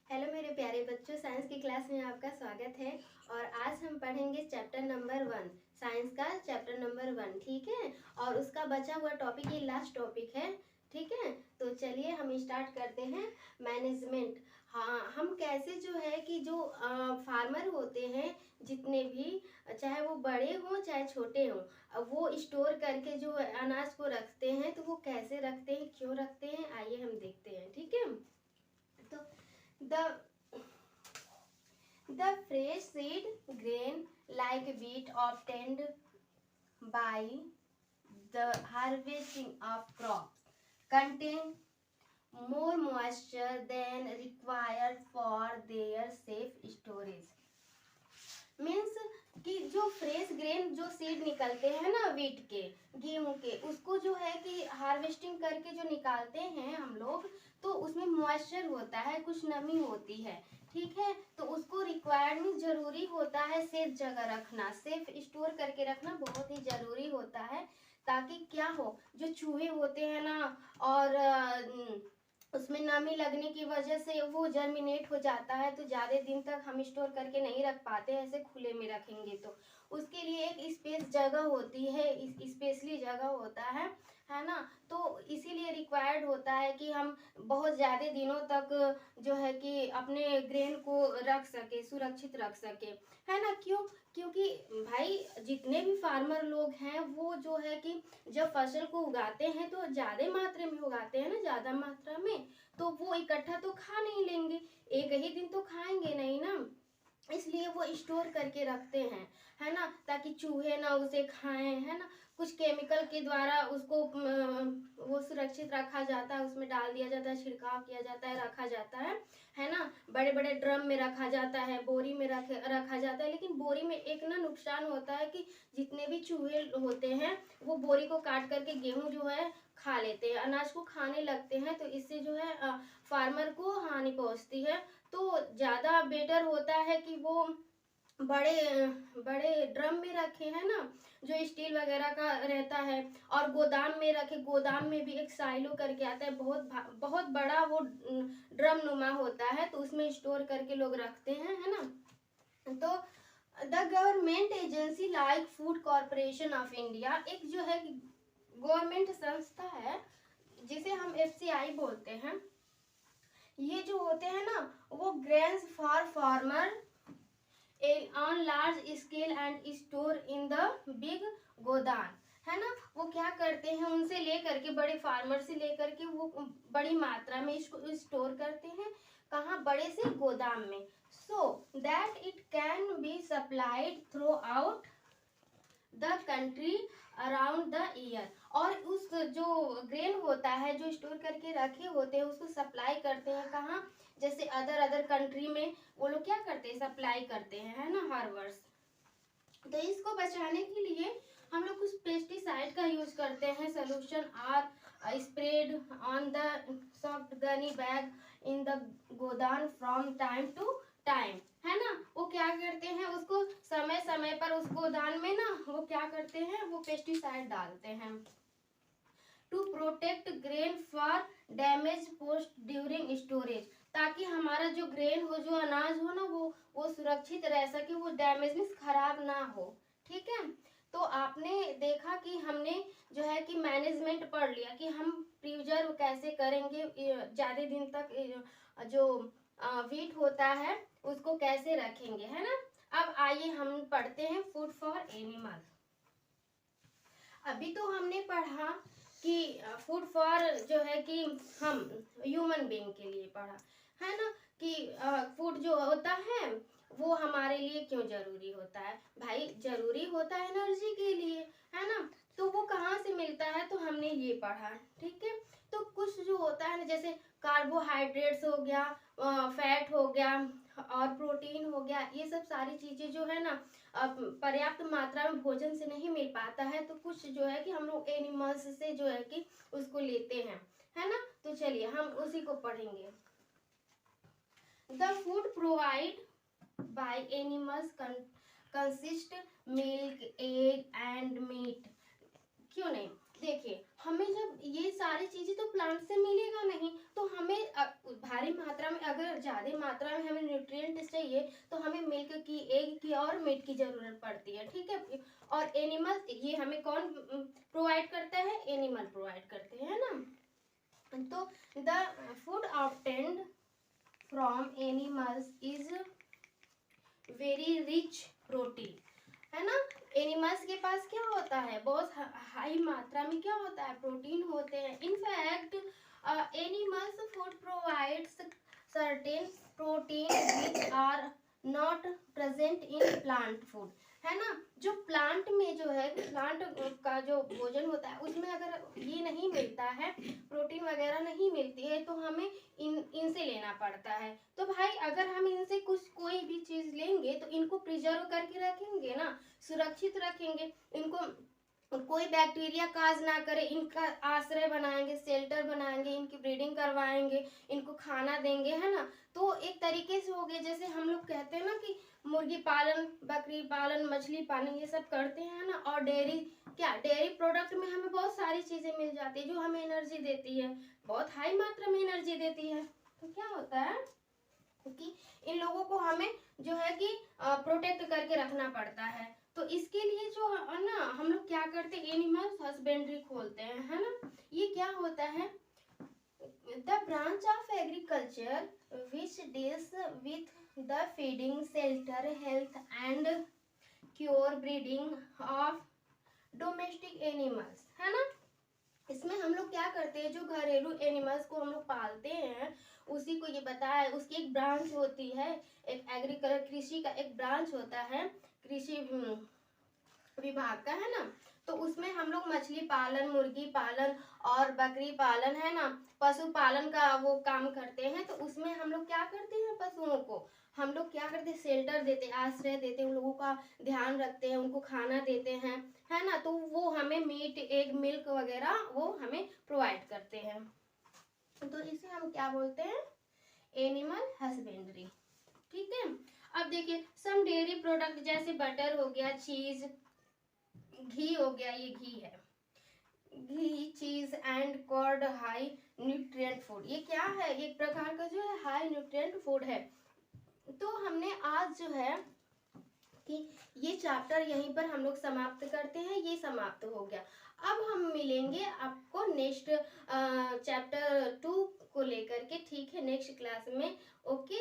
Hello मेरे प्यारे बच्चों, साइंस की क्लास में आपका स्वागत है। और आज हम पढ़ेंगे चैप्टर नंबर 1, साइंस का चैप्टर नंबर 1। ठीक है, और उसका बचा हुआ टॉपिक ये लास्ट टॉपिक है। ठीक है, तो चलिए हम स्टार्ट करते हैं। मैनेजमेंट। हाँ, हम कैसे जो है कि जो फार्मर होते हैं जितने भी, चाहे वो बड़े हों चाहे छोटे हों, वो स्टोर करके जो अनाज को रखते हैं, तो वो कैसे रखते हैं, क्यों रखते हैं, आइए हम देखते हैं। ठीक है, तो the the fresh seed grain like wheat obtained by the harvesting of crops contain more moisture than required for their safe storage। Means कि जो फ्रेश ग्रेन जो सीड निकलते हैं ना, वीट के, गेहूं के, उसको जो है कि हार्वेस्टिंग करके जो निकालते हैं हम लोग, तो उसमें मॉइस्चर होता है, कुछ नमी होती है। ठीक है, तो उसको रिक्वायर्ड में जरूरी होता है सेफ जगह रखना, सेफ स्टोर करके रखना बहुत ही जरूरी होता है, ताकि क्या हो, जो चूहे होते हैं ना, और उसमें नमी लगने की वजह से वो जर्मिनेट हो जाता है, तो ज़्यादा दिन तक हम स्टोर करके नहीं रख पाते ऐसे खुले में रखेंगे तो। उसके लिए एक स्पेस जगह होती है, स्पेशली जगह होता है ना। तो इसीलिए रिक्वायर्ड होता है कि हम बहुत ज़्यादा दिनों तक जो है कि अपने ग्रेन को रख सके, सुरक्षित रख सके, है ना। क्यों? क्योंकि भाई जितने भी फार्मर लोग हैं वो जो है कि जब फसल को उगाते हैं तो ज़्यादा मात्रा में उगाते हैं ना, ज़्यादा मात्रा में, तो वो इकट्ठा तो खा नहीं लेंगे, एक ही दिन तो खाएंगे नहीं ना, इसलिए वो स्टोर करके रखते हैं, है ना, ताकि चूहे ना उसे खाएं, है ना। कुछ केमिकल के द्वारा उसको वो सुरक्षित रखा जाता है, उसमें डाल दिया जाता है, छिड़काव किया जाता है, रखा जाता है ना। बड़े बड़े ड्रम में रखा जाता है, बोरी में रखा जाता है। लेकिन बोरी में एक ना नुकसान होता है कि जितने भी चूहे होते हैं वो बोरी को काट करके गेहूं जो है खा लेते हैं, अनाज को खाने लगते हैं, तो इससे जो है फार्मर को हानि पहुंचती है। तो ज़्यादा बेटर होता है कि वो बड़े बड़े ड्रम में रखे, है ना, जो स्टील वगैरह का रहता है, और गोदाम में रखे। गोदाम में भी एक साइलो करके आता है, बहुत बड़ा वो ड्रम नुमा होता है, तो उसमें स्टोर करके लोग रखते हैं, है ना। तो the government agency like food corporation of India, एक जो है गवर्नमेंट संस्था है जिसे हम FCI बोलते हैं, ये जो होते हैं ना, वो grains for farmer on large scale and store in the big godown, है ना। वो क्या करते हैं, उनसे लेकर के, बड़े फार्मर से लेकर के वो बड़ी मात्रा में इसको स्टोर करते हैं, कहाँ, बड़े से गोदाम में, so that it can be supplied through out the country around the year. और उस जो ग्रेन होता है जो स्टोर करके रखे होते हैं उसको सप्लाई करते हैं कहाँ, जैसे अदर अदर कंट्री में वो लोग क्या करते हैं, सप्लाई करते हैं, है ना, हर वर्ष। तो इसको बचाने के लिए हम लोग कुछ पेस्टिसाइड का यूज करते हैं। Solution are spread on the soft gunny bag in the godown from time to time, है ना। वो क्या करते हैं, उसको समय समय पर उस गोदान में ना वो क्या करते हैं, वो पेस्टिसाइड डालते हैं to protect grain for damage post during storage, ताकि हमारा जो ग्रेन हो, जो अनाज हो ना, वो सुरक्षित रह सके, वो डैमेज मीन्स खराब ना हो। ठीक है, तो आपने देखा कि हमने जो है कि मैनेजमेंट पढ़ लिया कि हम प्रिजर्व कैसे करेंगे ज़्यादा दिन तक, जो वीट होता है उसको कैसे रखेंगे, है ना। अब आइए हम पढ़ते हैं फूड फॉर एनिमल। अभी तो हमने पढ़ा कि फूड फॉर जो है कि हम ह्यूमन बीइंग के लिए पढ़ा, है ना, कि फूड जो होता है वो हमारे लिए क्यों जरूरी होता है। भाई जरूरी होता है एनर्जी के लिए, है ना। तो वो कहाँ से मिलता है, तो हमने ये पढ़ा। ठीक है, तो कुछ जो होता है ना, जैसे कार्बोहाइड्रेट्स हो गया, फैट हो गया, और प्रोटीन हो गया, ये सब सारी चीजें जो है ना पर्याप्त मात्रा में भोजन से नहीं मिल पाता है, तो कुछ जो है कि हम लोग एनिमल्स से जो है कि उसको लेते हैं, है ना। तो चलिए हम उसी को पढ़ेंगे। The food provide by animals consist milk, egg and meat. क्यों नहीं, देखिए हमें जब ये सारी चीजें तो प्लांट से मिलेगा नहीं, तो हमें भारी मात्रा में अगर अगर ज़्यादा मात्रा में हमें न्यूट्रिएंट्स चाहिए तो हमें मिल्क की, एग की और मीट की ज़रूरत पड़ती है, ठीक है। और एनिमल, ये हमें कौन प्रोवाइड करता है? एनिमल प्रोवाइड करते हैं, है ना। तो the food obtained from animals is very rich protein, है ना। एनिमल्स के पास क्या होता है? बहुत हाई मात्रा में क्या होता है? प्रोटीन होते हैं। In fact animals food provides certain protein which are not present in plant food, है ना। जो प्लांट में जो है, प्लांट का जो भोजन होता है उसमें अगर ये नहीं मिलता है, प्रोटीन वगैरह नहीं मिलती है, तो हमें इनसे लेना पड़ता है। तो भाई अगर हम इनसे कुछ कोई भी चीज़ लेंगे तो इनको प्रिजर्व करके रखेंगे ना, सुरक्षित रखेंगे, इनको कोई बैक्टीरिया काज ना करे, इनका आश्रय बनाएंगे, शेल्टर बनाएंगे, इनकी ब्रीडिंग करवाएंगे, इनको खाना देंगे, है ना। तो एक तरीके से हो गए, जैसे हम लोग कहते हैं ना कि मुर्गी पालन, बकरी पालन, मछली पालन, ये सब करते हैं ना। और डेयरी, क्या डेयरी प्रोडक्ट में हमें बहुत सारी चीज़ें मिल जाती है जो हमें एनर्जी देती है, बहुत हाई मात्रा में एनर्जी देती है। तो क्या होता है कि इन लोगों को हमें जो है कि प्रोटेक्ट करके रखना पड़ता है। तो इसके लिए जो है ना, हम लोग क्या करते हैं? एनिमल्स हस्बेंड्री खोलते हैं, है ना। ये क्या होता है? The branch of agriculture which deals with the feeding, shelter, health and cure breeding of domestic animals, है ना। इसमें हम लोग क्या करते हैं? जो घरेलू एनिमल्स को हम लोग पालते हैं, उसी को ये बताया, उसकी एक ब्रांच होती है, एक एग्रीकल्चर, कृषि का एक ब्रांच होता है, कृषि विभाग का, है ना। तो उसमें हम लोग मछली पालन, मुर्गी पालन और बकरी पालन, है ना, पशुपालन का वो काम करते हैं। तो उसमें हम लोग क्या करते हैं? पशुओं को हम लोग क्या करते हैं? शेल्टर देते हैं, आश्रय देते हैं, उन लोगों का ध्यान रखते हैं, उनको खाना देते हैं, है ना। तो वो हमें मीट, एग, मिल्क वगैरह वो हमें प्रोवाइड करते हैं। तो इसे हम क्या बोलते हैं? एनिमल हस्बेंड्री, ठीक है। अब देखिए, सम डेयरी प्रोडक्ट जैसे बटर हो गया, चीज, घी हो गया, ये घी है, ghee, cheese and curd high nutrient food. ये क्या है? एक प्रकार का जो है हाई न्यूट्रिएंट फूड है। तो हमने आज जो है कि ये चैप्टर यहीं पर हम लोग समाप्त करते हैं, ये समाप्त हो गया। अब हम मिलेंगे आपको नेक्स्ट चैप्टर 2 को लेकर के, ठीक है, नेक्स्ट क्लास में। ओके।